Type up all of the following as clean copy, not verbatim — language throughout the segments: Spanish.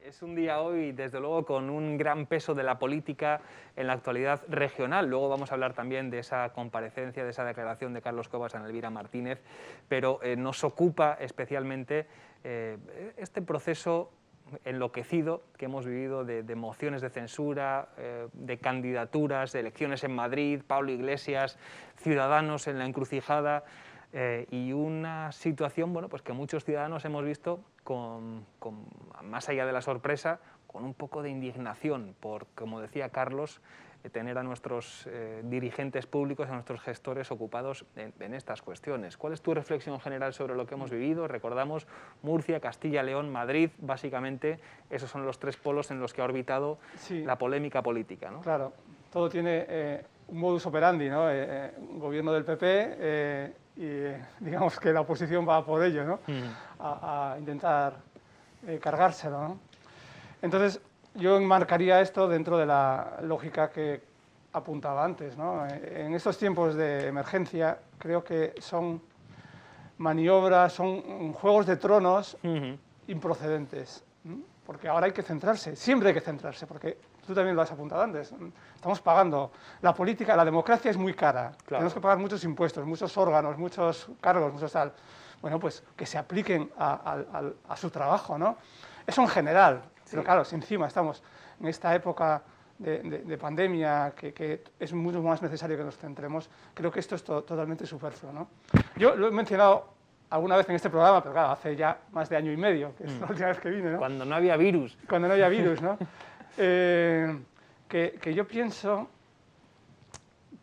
Es un día hoy, desde luego, con un gran peso de la política en la actualidad regional. Luego vamos a hablar también de esa comparecencia, de esa declaración de Carlos Cobas a Elvira Martínez, pero nos ocupa especialmente este proceso enloquecido que hemos vivido de mociones de censura, de candidaturas, de elecciones en Madrid, Pablo Iglesias, Ciudadanos en la encrucijada, y una situación, bueno, pues que muchos ciudadanos hemos visto más allá de la sorpresa, con un poco de indignación por, como decía Carlos, tener a nuestros dirigentes públicos, a nuestros gestores ocupados en estas cuestiones. ¿Cuál es tu reflexión general sobre lo que hemos vivido? Recordamos Murcia, Castilla, León, Madrid, básicamente esos son los tres polos en los que ha orbitado la polémica política, ¿no? Claro, todo tiene un modus operandi, ¿no? Un gobierno del PP y digamos que la oposición va por ello, ¿no? A intentar cargárselo, ¿no? Entonces, yo enmarcaría esto dentro de la lógica que apuntaba antes, ¿no? En estos tiempos de emergencia creo que son maniobras, son juegos de tronos improcedentes, ¿no? Porque ahora hay que centrarse, siempre hay que centrarse, porque tú también lo has apuntado antes, estamos pagando, la política, la democracia es muy cara, claro. Tenemos que pagar muchos impuestos, muchos órganos, muchos cargos, muchos tal. Bueno, pues que se apliquen a su trabajo, ¿no? Eso en general, sí. Pero claro, si encima estamos en esta época de pandemia, que es mucho más necesario que nos centremos, creo que esto es totalmente superfluo, ¿no? Yo lo he mencionado alguna vez en este programa, pero claro, hace ya más de año y medio, que es la última vez que vine, ¿no? Cuando no había virus. Cuando no había virus, ¿no? Que yo pienso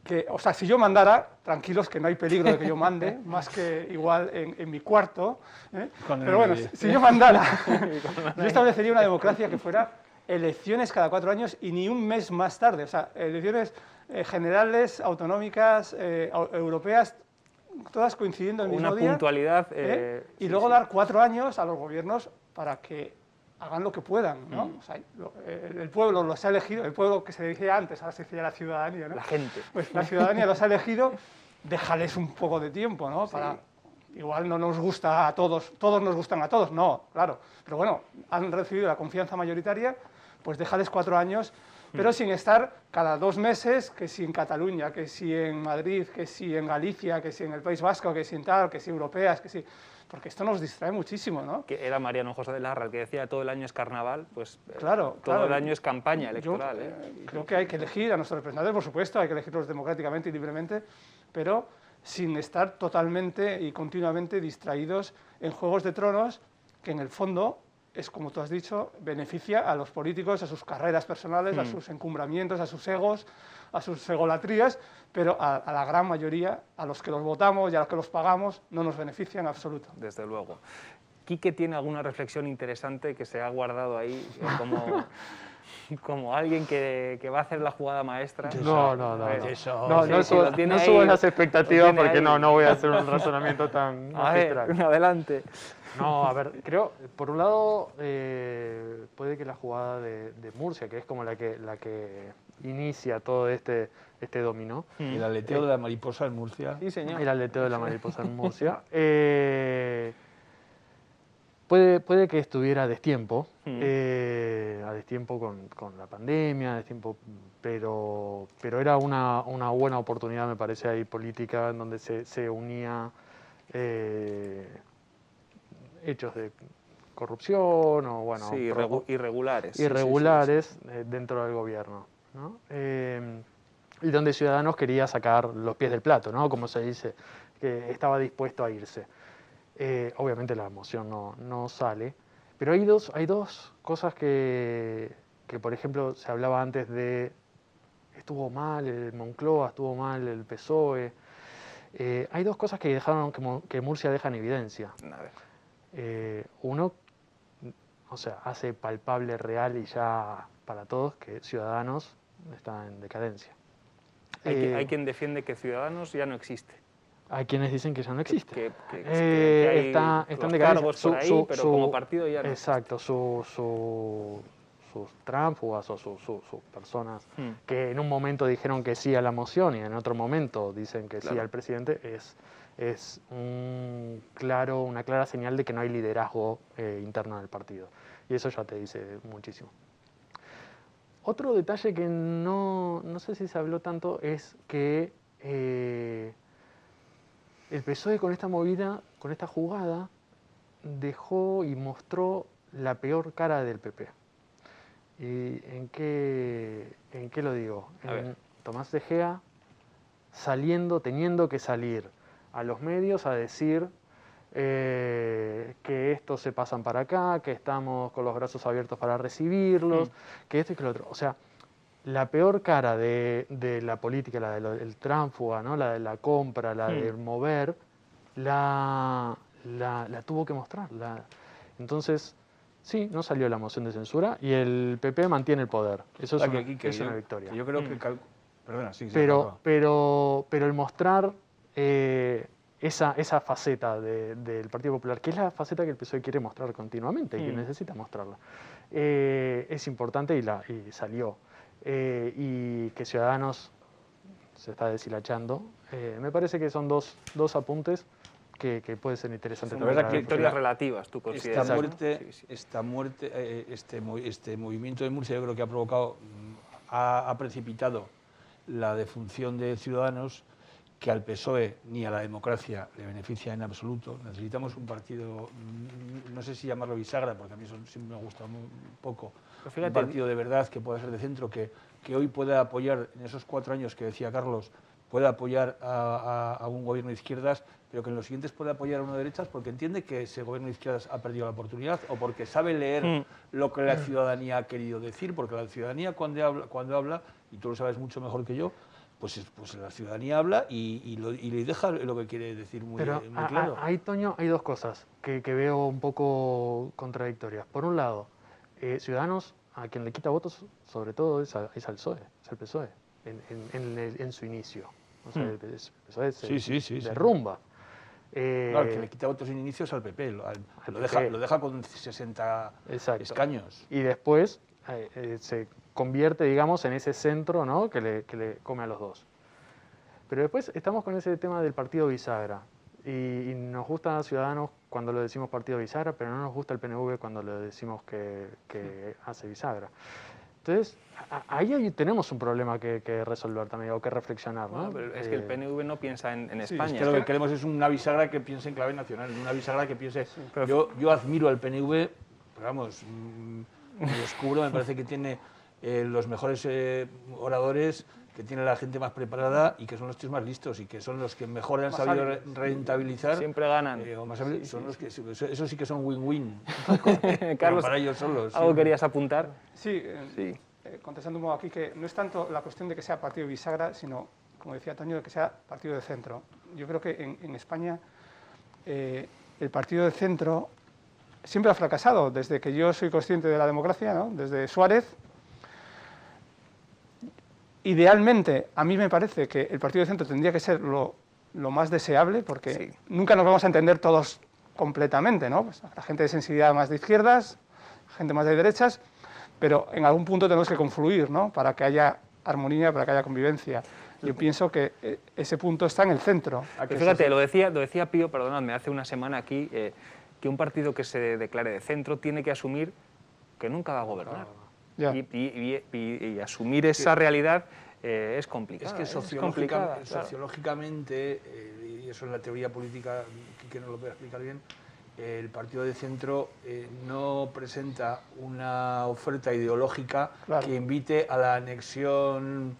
que, o sea, si yo mandara, tranquilos que no hay peligro de que yo mande, más que igual en mi cuarto, ¿eh? Pero bueno, si yo mandara, yo establecería una democracia que fuera elecciones cada 4 años y ni un mes más tarde, o sea, elecciones generales, autonómicas, europeas, todas coincidiendo el mismo día. Una puntualidad. Y luego dar 4 años a los gobiernos para que hagan lo que puedan, ¿no? O sea, el pueblo los ha elegido, el pueblo que se decía antes, ahora se decía la ciudadanía, ¿no? La gente. Pues la ciudadanía los ha elegido, déjales un poco de tiempo, ¿no? Para, sí. Igual no nos gusta a todos nos gustan a todos, no, claro. Pero bueno, han recibido la confianza mayoritaria, pues déjales 4 años, pero sin estar cada 2 meses, que si en Cataluña, que si en Madrid, que si en Galicia, que si en el País Vasco, que si en tal, que si europeas, que si... Porque esto nos distrae muchísimo, ¿no? Que era Mariano José de Larra el que decía todo el año es carnaval, pues claro, todo el año es campaña electoral. Yo creo que hay que elegir a nuestros representantes, por supuesto, hay que elegirlos democráticamente y libremente, pero sin estar totalmente y continuamente distraídos en juegos de tronos que en el fondo es, como tú has dicho, beneficia a los políticos, a sus carreras personales, a sus encumbramientos, a sus egos, a sus egolatrías, pero a la gran mayoría, a los que los votamos y a los que los pagamos, no nos beneficia en absoluto. Desde luego. Quique tiene alguna reflexión interesante que se ha guardado ahí como alguien que va a hacer la jugada maestra. No subas las expectativas porque no voy a hacer un razonamiento tan magistral. Adelante. No, a ver, creo, por un lado, puede que la jugada de Murcia, que es como la que inicia todo este dominó. El aleteo de la mariposa en Murcia. Sí, señor. El aleteo de la mariposa en Murcia. Puede que estuviera a destiempo, con la pandemia, a destiempo, pero era una buena oportunidad, me parece, ahí política, en donde se unía hechos de corrupción o, bueno... Sí, irregulares. Irregulares dentro del gobierno, ¿no? Y donde Ciudadanos quería sacar los pies del plato, ¿no? Como se dice, que estaba dispuesto a irse. Obviamente la moción no sale, pero hay dos cosas que, por ejemplo, se hablaba antes de estuvo mal el Moncloa, estuvo mal el PSOE. Hay dos cosas que dejaron que Murcia deja en evidencia. A ver. Uno, o sea, hace palpable, real y ya para todos que Ciudadanos está en decadencia. Hay quien defiende que Ciudadanos ya no existe. Hay quienes dicen que ya no existe. Que hay están de cargos por ahí, pero como partido ya no exacto, sus tránsfugas o sus personas que en un momento dijeron que sí a la moción y en otro momento dicen que sí al presidente, es una clara señal de que no hay liderazgo interno en el partido. Y eso ya te dice muchísimo. Otro detalle que no sé si se habló tanto es que el PSOE con esta movida, con esta jugada, dejó y mostró la peor cara del PP. ¿Y en qué lo digo? Tomás de Gea teniendo que salir a los medios a decir que estos se pasan para acá, que estamos con los brazos abiertos para recibirlos, que esto y que lo otro. O sea, la peor cara de la política, la del tránsfuga, ¿no? La de la compra, la de mover, la tuvo que mostrar. Entonces, sí, no salió la moción de censura y el PP mantiene el poder. Eso es una victoria. Yo creo que... Perdona, sí, pero el mostrar esa faceta del Partido Popular, que es la faceta que el PSOE quiere mostrar continuamente y que necesita mostrarla, es importante y salió. Y que Ciudadanos se está deshilachando. Me parece que son dos apuntes que puede ser interesante. Son victorias relativas, tú consideras. Esta muerte, este movimiento de Murcia, yo creo que ha provocado, ha precipitado la defunción de Ciudadanos, que al PSOE ni a la democracia le beneficia en absoluto. Necesitamos un partido, no sé si llamarlo bisagra, porque a mí eso siempre me gusta un poco, un partido de verdad que pueda ser de centro, que hoy pueda apoyar, en esos 4 años que decía Carlos, pueda apoyar a un gobierno de izquierdas, pero que en los siguientes pueda apoyar a uno de derechas, porque entiende que ese gobierno de izquierdas ha perdido la oportunidad, o porque sabe leer lo que la ciudadanía ha querido decir, porque la ciudadanía cuando habla, y tú lo sabes mucho mejor que yo, pues la ciudadanía habla y le deja lo que quiere decir muy claro. Ahí, Toño, hay dos cosas que veo un poco contradictorias. Por un lado, Ciudadanos, a quien le quita votos, sobre todo es al PSOE, es el PSOE, en su inicio. O sea, el PSOE se derrumba. Claro, que le quita votos en inicio es al PP, lo deja con 60 escaños. Y después se convierte, digamos, en ese centro, ¿no? que le come a los dos. Pero después estamos con ese tema del partido bisagra. Y nos gusta Ciudadanos cuando lo decimos partido bisagra, pero no nos gusta el PNV cuando lo decimos que hace bisagra. Entonces, ahí tenemos un problema que resolver también, o que reflexionar, ¿no? Bueno, pero es que el PNV no piensa en España. Es que lo que queremos es una bisagra que piense en clave nacional, una bisagra que piense... Yo admiro al PNV, pero vamos, me descubro, me parece que tiene los mejores oradores, que tiene la gente más preparada y que son los tíos más listos y que son los que mejor han sabido rentabilizar. Siempre ganan. Eso sí que son win-win. Carlos, para ellos solos. ¿Algo querías apuntar? Sí. Contestando un poco aquí, que no es tanto la cuestión de que sea partido bisagra, sino, como decía Toño, de que sea partido de centro. Yo creo que en España el partido de centro siempre ha fracasado, desde que yo soy consciente de la democracia, ¿no? Desde Suárez. Idealmente, a mí me parece que el partido de centro tendría que ser lo más deseable, porque nunca nos vamos a entender todos completamente, ¿no? Pues la gente de sensibilidad más de izquierdas, gente más de derechas, pero en algún punto tenemos que confluir, ¿no? Para que haya armonía, para que haya convivencia. Yo pienso que ese punto está en el centro. Fíjate, lo decía Pío, perdonadme, hace una semana aquí, que un partido que se declare de centro tiene que asumir que nunca va a gobernar. Y asumir esa realidad es complicado. Es que sociológicamente, y eso en la teoría política, que no lo puede explicar bien, el partido de centro no presenta una oferta ideológica que invite a la anexión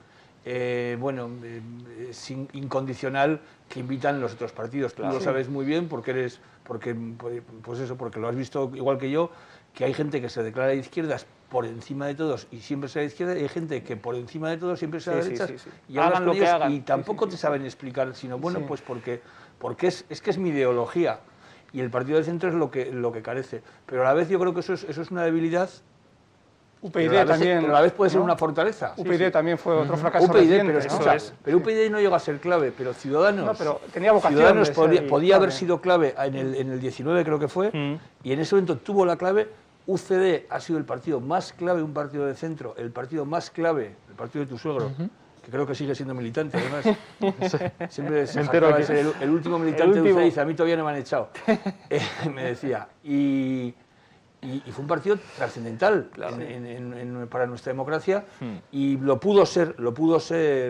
incondicional que invitan los otros partidos. Tú lo sabes muy bien porque lo has visto igual que yo, que hay gente que se declara de izquierdas por encima de todos y siempre será de izquierda, y hay gente que por encima de todos siempre será de derechas y hagan lo que hagan y tampoco te saben explicar, sino pues porque es que es mi ideología y el partido del centro es lo que carece. Pero a la vez yo creo que eso es una debilidad. UPyD también, pero a la vez puede ser una fortaleza. UPyD también fue otro fracaso reciente, pero UPyD no llegó a ser clave, pero Ciudadanos, pero tenía vocación Ciudadanos podía haber sido clave en el 19, creo que fue, y en ese momento tuvo la clave. UCD ha sido el partido más clave, un partido de centro, el partido más clave, el partido de tu suegro, que creo que sigue siendo militante, además. Siempre se Me entero jactaba de que- ser el último militante de último. UCD, dice, a mí todavía no me han echado. Me decía. Y fue un partido trascendental para nuestra democracia y lo pudo ser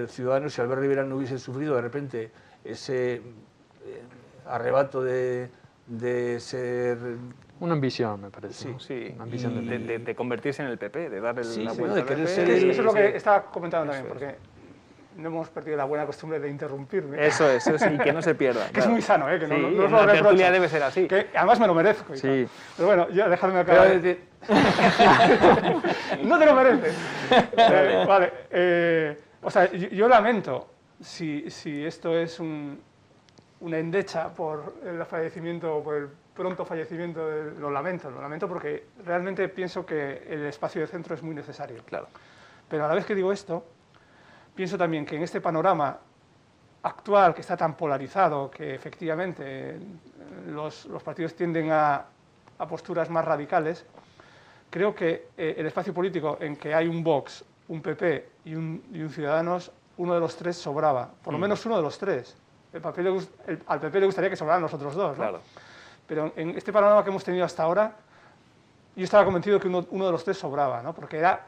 Ciudadanos si Albert Rivera no hubiese sufrido de repente ese arrebato de ser... Una ambición, me parece. Sí, ¿no? Sí, Una ambición de convertirse en el PP, de darle Sí, la sí, vuelta de al querer PP. ser Eso es lo Sí. que estaba comentando también, Eso es. porque no hemos perdido la buena costumbre de interrumpirme. Eso es, y que no se pierda. Que es muy sano, que Sí, no, no en os lo la tertulia reprocho. debe ser así. Que además me lo merezco. y Sí. tal. Pero bueno, ya dejadme Pero acabar. No te lo mereces. Vale. O sea, yo lamento si esto es una endecha por el fallecimiento, por el pronto fallecimiento, lo lamento porque realmente pienso que el espacio de centro es muy necesario. Claro. Pero a la vez que digo esto, pienso también que en este panorama actual, que está tan polarizado, que efectivamente los partidos tienden a posturas más radicales, creo que el espacio político en que hay un Vox, un PP y un Ciudadanos, uno de los tres sobraba, por lo menos uno de los tres. Al PP le gustaría que sobraran los otros dos, ¿no? Claro. Pero en este panorama que hemos tenido hasta ahora, yo estaba convencido que uno de los tres sobraba, ¿no? Porque era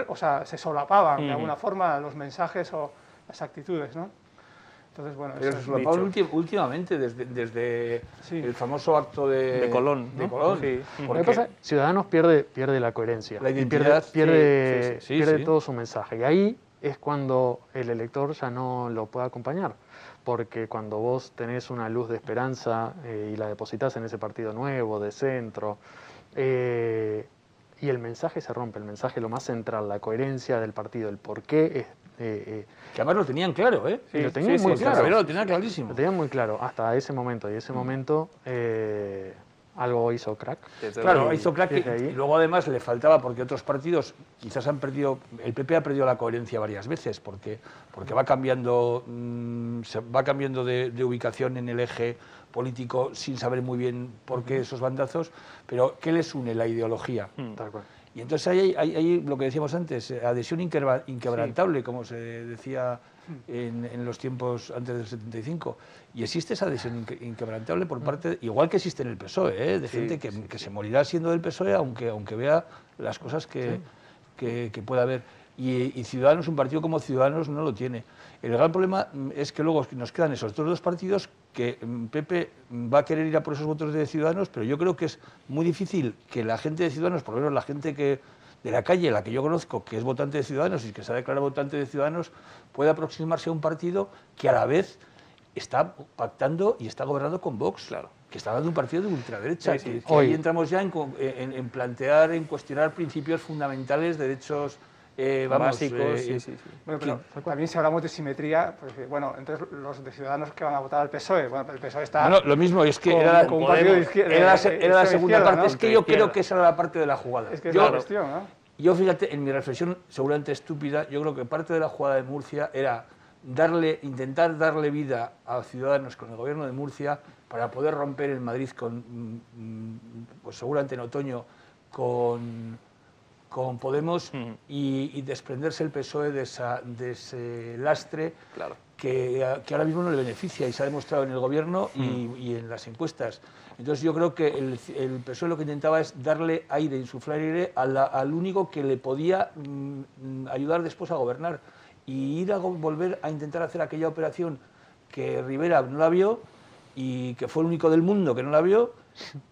o sea, se solapaban de alguna forma los mensajes o las actitudes, ¿no? Entonces, bueno, Pero eso se es solapaban últimamente, desde Sí. el famoso acto De Colón, ¿no? De Colón. Sí. Lo Porque que pasa, Ciudadanos pierde la coherencia. La y identidad, pierde sí, sí. todo su mensaje. Y ahí es cuando el elector ya no lo puede acompañar. Porque cuando vos tenés una luz de esperanza y la depositas en ese partido nuevo, de centro, y el mensaje se rompe, el mensaje lo más central, la coherencia del partido, el porqué, que además lo tenían claro, ¿eh? lo tenían muy Porque claro. Rivera lo tenía clarísimo. Lo tenían muy claro hasta ese momento. Y ese momento algo hizo crack. Desde Claro, luego. hizo crack desde ahí. y luego además le faltaba porque otros partidos quizás han perdido, el PP ha perdido la coherencia varias veces porque va cambiando, se va cambiando de ubicación en el eje político sin saber muy bien por qué esos bandazos, pero ¿qué les une? La ideología. Tal cual. Y entonces hay lo que decíamos antes, adhesión inquebrantable, como se decía en los tiempos antes del 75. Y existe esa adhesión inquebrantable por parte, igual que existe en el PSOE, de gente que se morirá siendo del PSOE, aunque vea las cosas que pueda haber. Y Ciudadanos, un partido como Ciudadanos, no lo tiene. El gran problema es que luego nos quedan esos otros dos partidos que PP va a querer ir a por esos votos de Ciudadanos, pero yo creo que es muy difícil que la gente de Ciudadanos, por lo menos la gente de la calle, la que yo conozco, que es votante de Ciudadanos y que se ha declarado votante de Ciudadanos, pueda aproximarse a un partido que a la vez está pactando y está gobernando con Vox. Claro. Que está hablando de un partido de ultraderecha. Sí, sí. Que ahí entramos ya en plantear, en cuestionar principios fundamentales, derechos básicos, sí. Bueno, pero también si hablamos de simetría, pues bueno, entonces los de Ciudadanos que van a votar al PSOE, bueno, el PSOE está... No, lo mismo, es que con- era, con un partido de izquierda- era la extrema segunda izquierda, parte. ¿no? Es que yo creo que esa era la parte de la jugada. Es que es yo, la cuestión, ¿no? yo, fíjate, en mi reflexión seguramente estúpida, yo creo que parte de la jugada de Murcia era intentar darle vida a Ciudadanos con el gobierno de Murcia para poder romper en Madrid pues seguramente en otoño con Podemos y desprenderse el PSOE de ese lastre Claro. que ahora mismo no le beneficia y se ha demostrado en el gobierno y en las encuestas. Entonces yo creo que el PSOE lo que intentaba es darle aire, insuflar aire al único que le podía ayudar después a gobernar y volver a intentar hacer aquella operación que Rivera no la vio y que fue el único del mundo que no la vio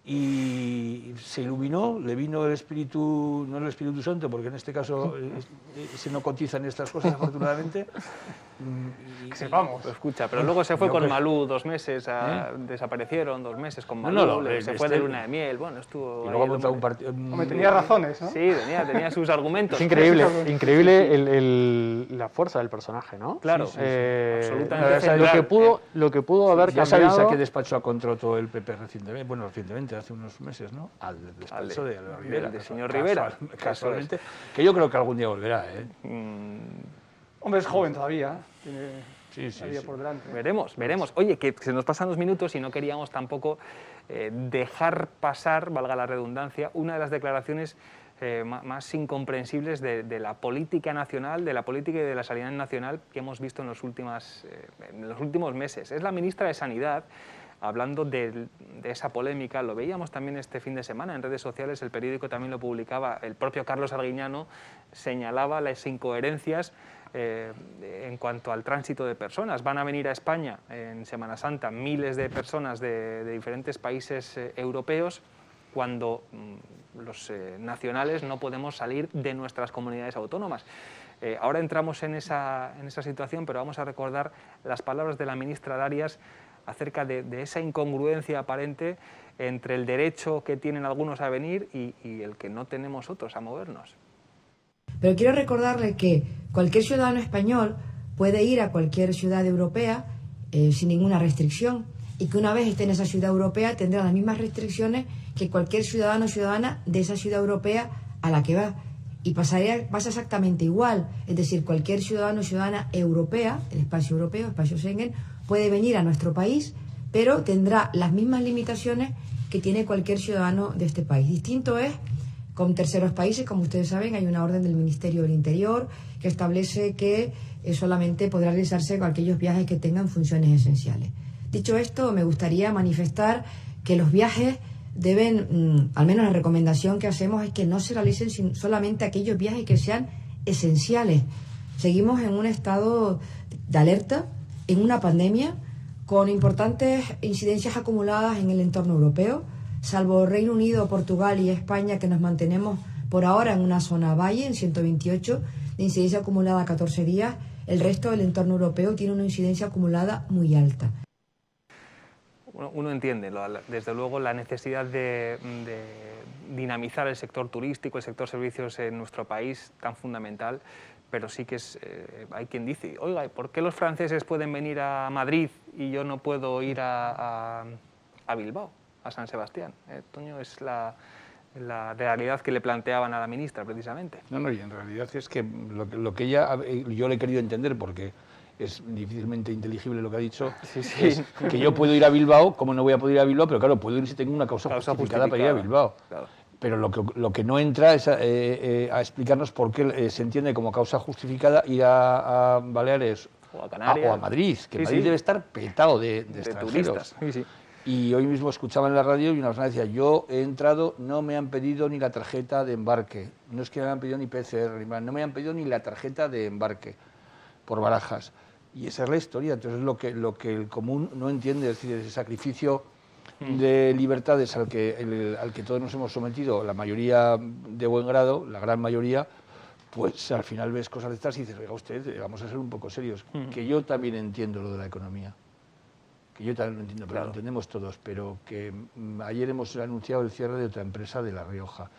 y se iluminó, le vino el Espíritu, no el Espíritu Santo, porque en este caso se no cotizan estas cosas afortunadamente. Que sepamos. Pues escucha, pero luego se fue yo con creo- Malú 2 meses, desaparecieron 2 meses con No, Malú, no, se fue de luna de miel, bueno, estuvo... Y ahí luego ha el montado un hombre. partido. Hombre, tenía razones, ¿no? Sí, tenía sus argumentos. Es increíble la fuerza del personaje, ¿no? Claro, absolutamente Lo central. lo que pudo haber Ya sabéis cambiado. a qué despacho ha contratado el PP recientemente, hace unos meses, ¿no? Al despacho de Albert Rivera. del señor Rivera. Casualmente, que yo creo que algún día volverá, ¿eh? Hombre, es joven todavía, tiene Sí, la vida sí. por delante. Veremos. Oye, que se nos pasan 2 minutos y no queríamos tampoco dejar pasar, valga la redundancia, una de las declaraciones más incomprensibles de la política nacional, de la política y de la sanidad nacional que hemos visto en los últimos meses. Es la ministra de Sanidad, hablando de esa polémica, lo veíamos también este fin de semana en redes sociales, el periódico también lo publicaba, el propio Carlos Arguiñano señalaba las incoherencias en cuanto al tránsito de personas. Van a venir a España en Semana Santa miles de personas de diferentes países europeos, cuando los nacionales no podemos salir de nuestras comunidades autónomas. Ahora entramos en esa situación, pero vamos a recordar las palabras de la ministra Darias acerca de esa incongruencia aparente entre el derecho que tienen algunos a venir y el que no tenemos otros a movernos. Pero quiero recordarle que cualquier ciudadano español puede ir a cualquier ciudad europea sin ninguna restricción, y que una vez esté en esa ciudad europea tendrá las mismas restricciones que cualquier ciudadano o ciudadana de esa ciudad europea a la que va. Y pasa exactamente igual, es decir, cualquier ciudadano o ciudadana europea, el espacio europeo, espacio Schengen, puede venir a nuestro país, pero tendrá las mismas limitaciones que tiene cualquier ciudadano de este país. Distinto es con terceros países. Como ustedes saben, hay una orden del Ministerio del Interior que establece que solamente podrá realizarse con aquellos viajes que tengan funciones esenciales. Dicho esto, me gustaría manifestar que los viajes deben, al menos la recomendación que hacemos es que no se realicen solamente aquellos viajes que sean esenciales. Seguimos en un estado de alerta, en una pandemia, con importantes incidencias acumuladas en el entorno europeo, salvo Reino Unido, Portugal y España, que nos mantenemos por ahora en una zona valle, en 128, de incidencia acumulada a 14 días, el resto del entorno europeo tiene una incidencia acumulada muy alta. Uno entiende, desde luego, la necesidad de dinamizar el sector turístico, el sector servicios en nuestro país, tan fundamental, pero sí que hay quien dice, oiga, ¿por qué los franceses pueden venir a Madrid y yo no puedo ir a Bilbao, a San Sebastián? Toño, es la realidad que le planteaban a la ministra, precisamente. No, y en realidad es que lo que ella, yo le he querido entender, porque es difícilmente inteligible lo que ha dicho, sí. Es que yo puedo ir a Bilbao, ¿cómo no voy a poder ir a Bilbao? Pero claro, puedo ir si tengo una causa justificada para ir a Bilbao. Claro. Pero lo que no entra es a explicarnos por qué se entiende como causa justificada ir a Baleares o a Canarias o a Madrid, que Madrid debe estar petado de extranjeros. Turistas. Sí. Y hoy mismo escuchaba en la radio y una persona decía, yo he entrado, no me han pedido ni la tarjeta de embarque, no es que me han pedido ni PCR, no me han pedido ni la tarjeta de embarque por Barajas. Y esa es la historia. Entonces lo que el común no entiende, es decir, ese sacrificio de libertades al que todos nos hemos sometido, la mayoría de buen grado, la gran mayoría, pues al final ves cosas de estas y dices, oiga usted, vamos a ser un poco serios, que yo también entiendo lo de la economía, que yo también lo entiendo, pero lo entendemos todos, pero que ayer hemos anunciado el cierre de otra empresa de La Rioja,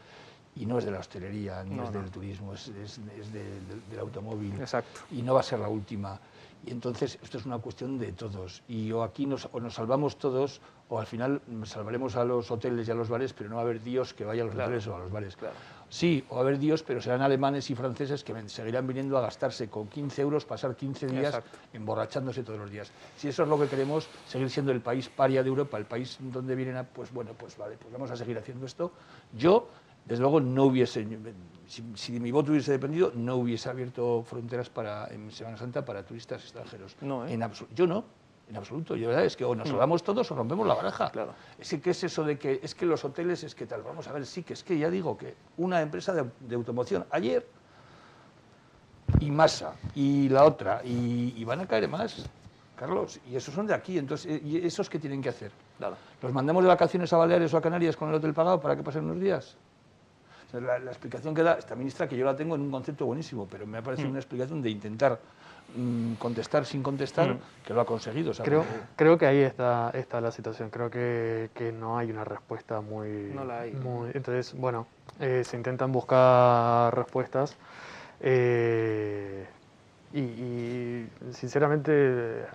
y no es de la hostelería, ni es del turismo, es del automóvil. Exacto. Y no va a ser la última. Y entonces esto es una cuestión de todos. Y o aquí nos salvamos todos, o al final salvaremos a los hoteles y a los bares, pero no va a haber Dios que vaya a los hoteles o a los bares. Claro. Sí, o va a haber Dios, pero serán alemanes y franceses que seguirán viniendo a gastarse con 15 euros, pasar 15 días emborrachándose todos los días. Si eso es lo que queremos, seguir siendo el país paria de Europa, el país donde vienen pues bueno, pues vale, pues vamos a seguir haciendo esto. Yo, desde luego, no hubiese, si mi voto hubiese dependido, no hubiese abierto fronteras en Semana Santa para turistas extranjeros. No, Yo no, en absoluto. Yo, ¿verdad? Es que o nos salvamos todos o rompemos la baraja. Claro. ¿Qué es eso de que es que los hoteles es que tal? Vamos a ver, sí, que es que ya digo que una empresa de automoción ayer y Masa y la otra y van a caer más, Carlos, y esos son de aquí. Entonces, ¿y esos qué tienen que hacer? Claro. ¿Los mandamos de vacaciones a Baleares o a Canarias con el hotel pagado para que pasen unos días? O sea, la explicación que da esta ministra, que yo la tengo en un concepto buenísimo, pero me ha parecido una explicación de intentar contestar sin contestar, que lo ha conseguido. ¿Sabes? Creo que ahí está la situación. Creo que no hay una respuesta muy... No la hay. Entonces, bueno, se intentan buscar respuestas y sinceramente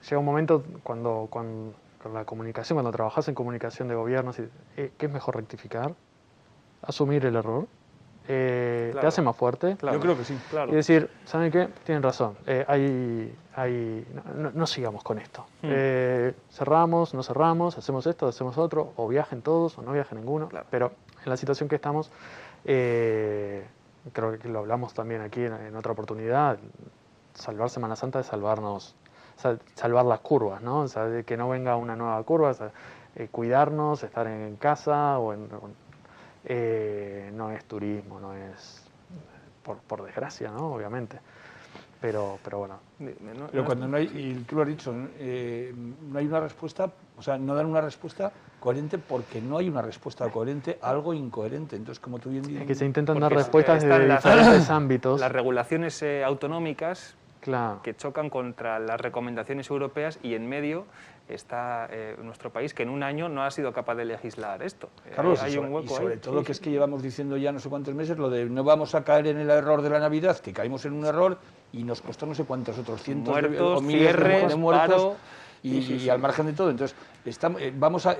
llega un momento cuando con la comunicación, cuando trabajas en comunicación de gobiernos, ¿qué es mejor rectificar? ¿Asumir el error? ¿Te hace más fuerte? Claro. Yo creo que sí. Claro. Y decir, ¿saben qué? Tienen razón. No sigamos con esto. Cerramos, no cerramos, hacemos esto, hacemos otro, o viajen todos o no viajen ninguno. Claro. Pero en la situación que estamos, Creo que lo hablamos también aquí en otra oportunidad. Salvar Semana Santa es salvarnos, salvar las curvas, ¿no? O sea, de que no venga una nueva curva, o sea, cuidarnos, estar en casa, no es turismo, no es por desgracia, ¿no? Obviamente. Pero bueno. Pero cuando no hay, y tú lo has dicho, no hay una respuesta, o sea, no dan una respuesta coherente porque no hay una respuesta coherente a algo incoherente. Entonces, como tú bien dices... Es que se intentan dar Porque respuestas están de las- diferentes ámbitos. Las regulaciones autonómicas Claro. que chocan contra las recomendaciones europeas y en medio está nuestro país, que en un año no ha sido capaz de legislar esto. Carlos, Hay un y hueco sobre ahí. todo que es que llevamos diciendo ya no sé cuántos meses lo de no vamos a caer en el error de la Navidad, que caímos en un error y nos costó no sé cuántos otros cientos Muertos, o miles de cierres, muertos paro. y, Sí, sí, y sí. al margen de todo. Entonces,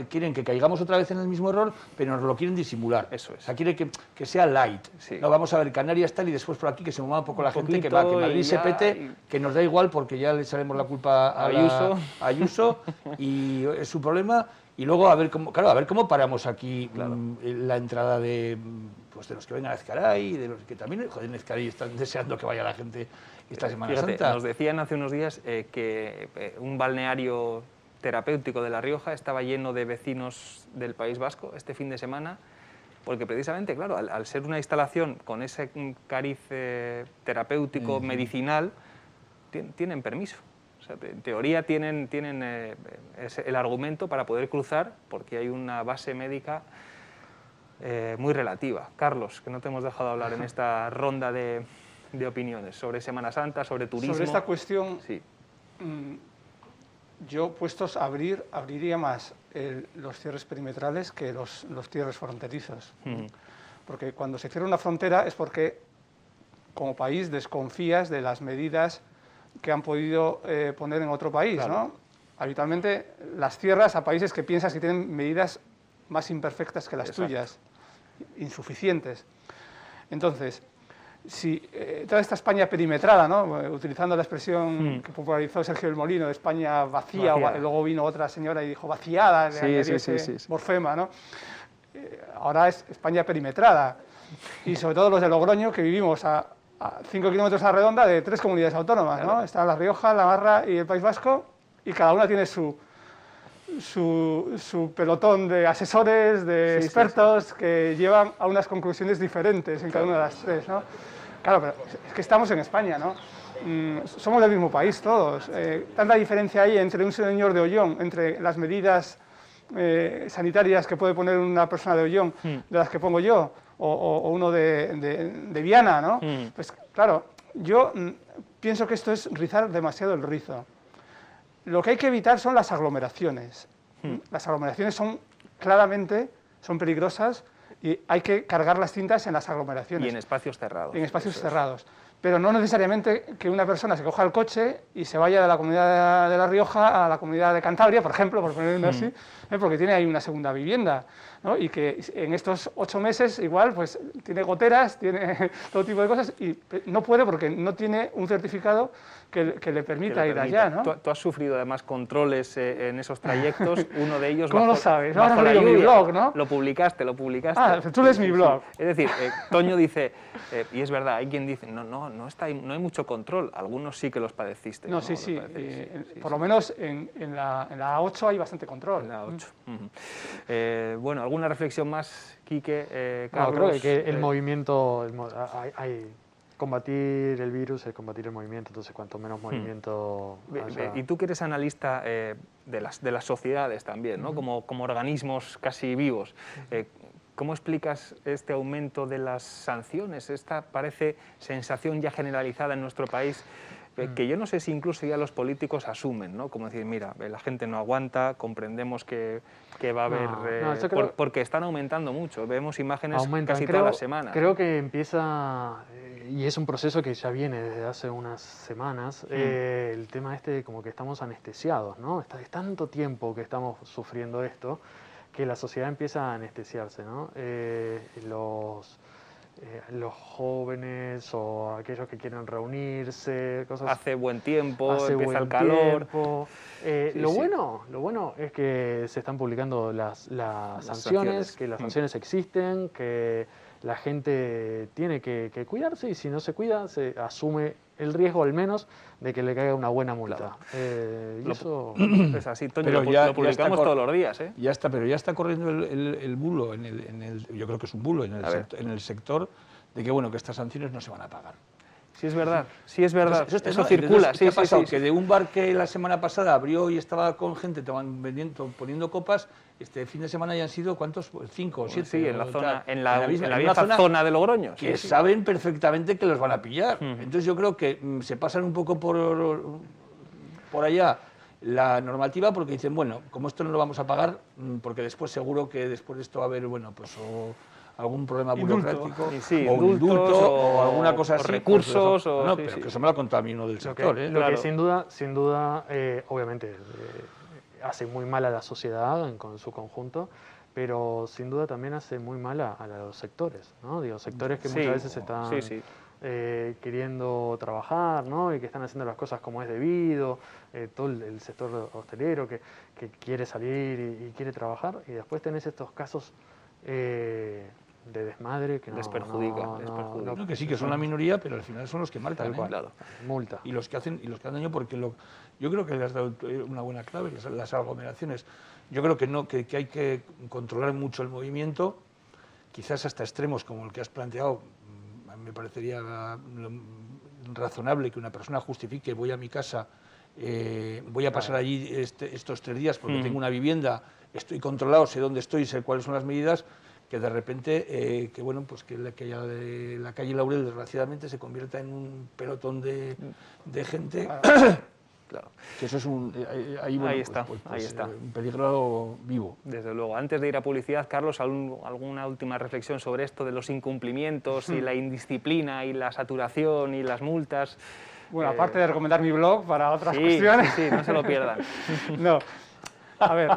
quieren que caigamos otra vez en el mismo error, pero nos lo quieren disimular. Eso es. O sea, quieren que sea light. Sí. No, vamos a ver, Canarias tal y después por aquí que se mueva un poco la gente, que poquito Madrid y se ya, pete, y- que nos da igual porque ya le echaremos la culpa a Ayuso. a Ayuso y es su problema. Y luego a ver cómo paramos aquí la entrada de los que vengan a Ezcaray, de los que también, joder, en Ezcaray están deseando que vaya la gente esta Semana Fíjate, Santa. nos decían hace unos días que un balneario terapéutico de La Rioja estaba lleno de vecinos del País Vasco este fin de semana, porque precisamente, claro, al ser una instalación con ese cariz terapéutico, medicinal, tienen permiso. O sea, en teoría tienen el argumento para poder cruzar, porque hay una base médica muy relativa. Carlos, que no te hemos dejado hablar en esta ronda de opiniones sobre Semana Santa, sobre turismo. Sobre esta cuestión, Sí. yo puestos a abriría más los cierres perimetrales que los cierres fronterizos. Porque cuando se cierra una frontera es porque como país desconfías de las medidas que han podido poner en otro país, Claro. ¿no? Habitualmente las cierras a países que piensas que tienen medidas más imperfectas que las Exacto. tuyas, insuficientes. Entonces, si toda esta España perimetrada, ¿no? Utilizando la expresión que popularizó Sergio del Molino, de España vacía, Vacía. luego vino otra señora y dijo vaciada, le Sí, añadió sí, ese sí, sí. morfema, ¿no? Ahora es España perimetrada. Y sobre todo los de Logroño, que vivimos a 5 kilómetros a la redonda de 3 comunidades autónomas, ¿no? Está La Rioja, Navarra y el País Vasco, y cada una tiene su pelotón de asesores, de expertos que llevan a unas conclusiones diferentes en cada una de las tres, ¿no? Claro, pero es que estamos en España, ¿no? Somos del mismo país todos. Tanta diferencia hay entre un señor de Ollón, entre las medidas sanitarias que puede poner una persona de Ollón, de las que pongo yo, o uno de Viana, ¿no? Pues claro, yo pienso que esto es rizar demasiado el rizo. Lo que hay que evitar son las aglomeraciones. Las aglomeraciones son peligrosas y hay que cargar las cintas en las aglomeraciones. Y en espacios cerrados. En espacios cerrados. Pero no necesariamente que una persona se coja el coche y se vaya de la comunidad de La Rioja a la comunidad de Cantabria, por ejemplo, por ponerlo así, porque tiene ahí una segunda vivienda, ¿no? Y que en estos 8 meses igual pues tiene goteras, tiene todo tipo de cosas y no puede porque no tiene un certificado que le permita ir allá, ¿no? Tú has sufrido además controles en esos trayectos, uno de ellos ¿Cómo bajo, lo sabes? No bajo habrás la leído mi lluvia. blog, ¿no? Lo publicaste. Ah, tú lees mi blog. Es decir, Toño dice, y es verdad, hay quien dice, no hay mucho control, algunos sí que los padeciste. No, sí. Los padecéis, Por lo menos en la A8 hay bastante control. En la 8. Bueno, ¿alguna reflexión más, Quique, No, Carlos? creo que el movimiento, hay combatir el virus es combatir el movimiento, entonces cuanto menos movimiento haya... Y tú que eres analista de las sociedades también, ¿no? Como organismos casi vivos, ¿cómo explicas este aumento de las sanciones? Esta parece sensación ya generalizada en nuestro país, que yo no sé si incluso ya los políticos asumen, ¿no? Como decir, mira, la gente no aguanta, comprendemos que va a haber... yo creo- porque están aumentando mucho, vemos imágenes aumentan. casi todas las semanas. Creo que empieza, y es un proceso que ya viene desde hace unas semanas, el tema este como que estamos anestesiados, ¿no? Es tanto tiempo que estamos sufriendo esto, que la sociedad empieza a anestesiarse, ¿no? Los jóvenes o aquellos que quieren reunirse, cosas... Hace buen tiempo, Hace empieza buen el calor. tiempo. Lo bueno es que se están publicando las sanciones, que las sanciones existen, que la gente tiene que cuidarse y si no se cuida, se asume el riesgo al menos de que le caiga una buena multa. Y eso... Es así, Toño, Pero lo publicamos todos los días. Ya está, pero ya está corriendo el bulo, yo creo que es un bulo en el sector, de que bueno, que estas sanciones no se van a pagar. Sí es verdad, sí es verdad. Entonces, Eso circula. ¿Qué ha pasado? Sí. Que de un bar que la semana pasada abrió y estaba con gente poniendo copas, este fin de semana ya han sido, ¿cuántos? 5 o 7. Sí, en la zona, en la misma vieja zona de Logroño. Que saben perfectamente que los van a pillar. Entonces yo creo que se pasan un poco por allá la normativa porque dicen, bueno, como esto no lo vamos a pagar, porque después seguro que después de esto va a haber, bueno, pues algún problema burocrático, sí, o un indulto, o alguna cosa así. Recursos, pues, no, pero que eso me lo ha contado a mí uno del sector. Lo que sin duda, obviamente, hace muy mal a la sociedad con su conjunto, pero sin duda también hace muy mal a los sectores, ¿no? Digo, sectores que muchas veces están queriendo trabajar, ¿no? Y que están haciendo las cosas como es debido, todo el sector hostelero que quiere salir y quiere trabajar, y después tenés estos casos de desmadre que les perjudica. Que sí, que son la minoría, pero al final son los que marcan. Claro. Multa. Y los que hacen daño, porque yo creo que le has dado una buena clave, las aglomeraciones. Yo creo que hay que controlar mucho el movimiento, quizás hasta extremos como el que has planteado. Me parecería razonable que una persona justifique, voy a mi casa, voy a pasar allí estos 3 días porque tengo una vivienda, estoy controlado, sé dónde estoy, sé cuáles son las medidas, que de repente, que la calle Laurel desgraciadamente se convierta en un pelotón de gente. Claro. Que eso es ahí está. Un peligro vivo. Desde luego. Antes de ir a publicidad, Carlos, ¿alguna última reflexión sobre esto de los incumplimientos y la indisciplina y la saturación y las multas? Bueno, aparte de recomendar mi blog para otras cuestiones. Sí, no se lo pierdan. No. A ver,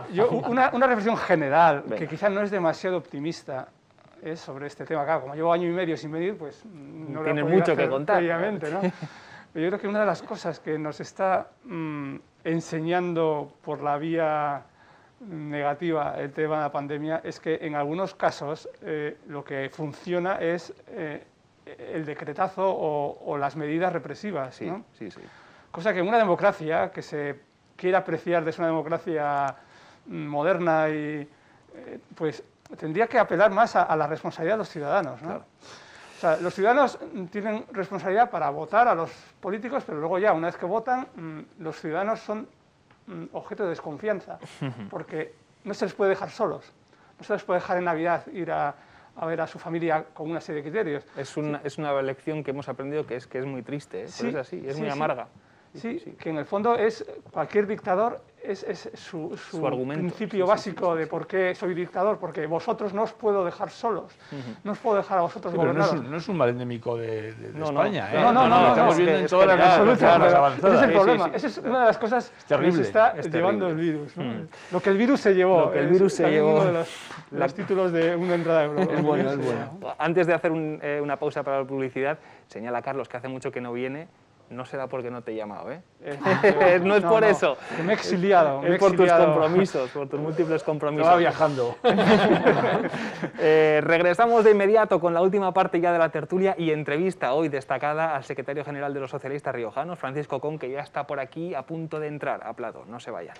una reflexión general, que quizás no es demasiado optimista, es sobre este tema. Claro, como llevo 1 año y medio sin venir, pues no tiene mucho que contar. Previamente, ¿no? Pero yo creo que una de las cosas que nos está enseñando por la vía negativa el tema de la pandemia es que en algunos casos lo que funciona es el decretazo o las medidas represivas, ¿no? Sí. Cosa que en una democracia que se quiere apreciar de una democracia moderna y pues tendría que apelar más a la responsabilidad de los ciudadanos, ¿no? Claro. O sea, los ciudadanos tienen responsabilidad para votar a los políticos, pero luego ya, una vez que votan, los ciudadanos son objeto de desconfianza, porque no se les puede dejar solos, no se les puede dejar en Navidad ir a ver a su familia con una serie de criterios. Es una lección que hemos aprendido que es muy triste, pero es así, es muy amarga. Sí, que en el fondo es cualquier dictador es su principio básico de por qué soy dictador, porque vosotros no os puedo dejar solos, no os puedo dejar a vosotros gobernaros. No es un mal endémico de España, No, estamos viendo en todas las naciones avanzadas. Ese es el problema, esa es una de las cosas que se está llevando el virus, ¿no? Lo que el virus se llevó, uno de los títulos de una entrada de blog. Es bueno. Antes de hacer una pausa para la publicidad, señala Carlos que hace mucho que no viene. No será porque no te he llamado, ¿eh? No es por eso. Que me he exiliado. Es por tus compromisos, por tus múltiples compromisos. Estaba viajando. Regresamos de inmediato con la última parte ya de la tertulia y entrevista hoy destacada al secretario general de los socialistas riojanos, Francisco Con, que ya está por aquí a punto de entrar a plato. No se vayan.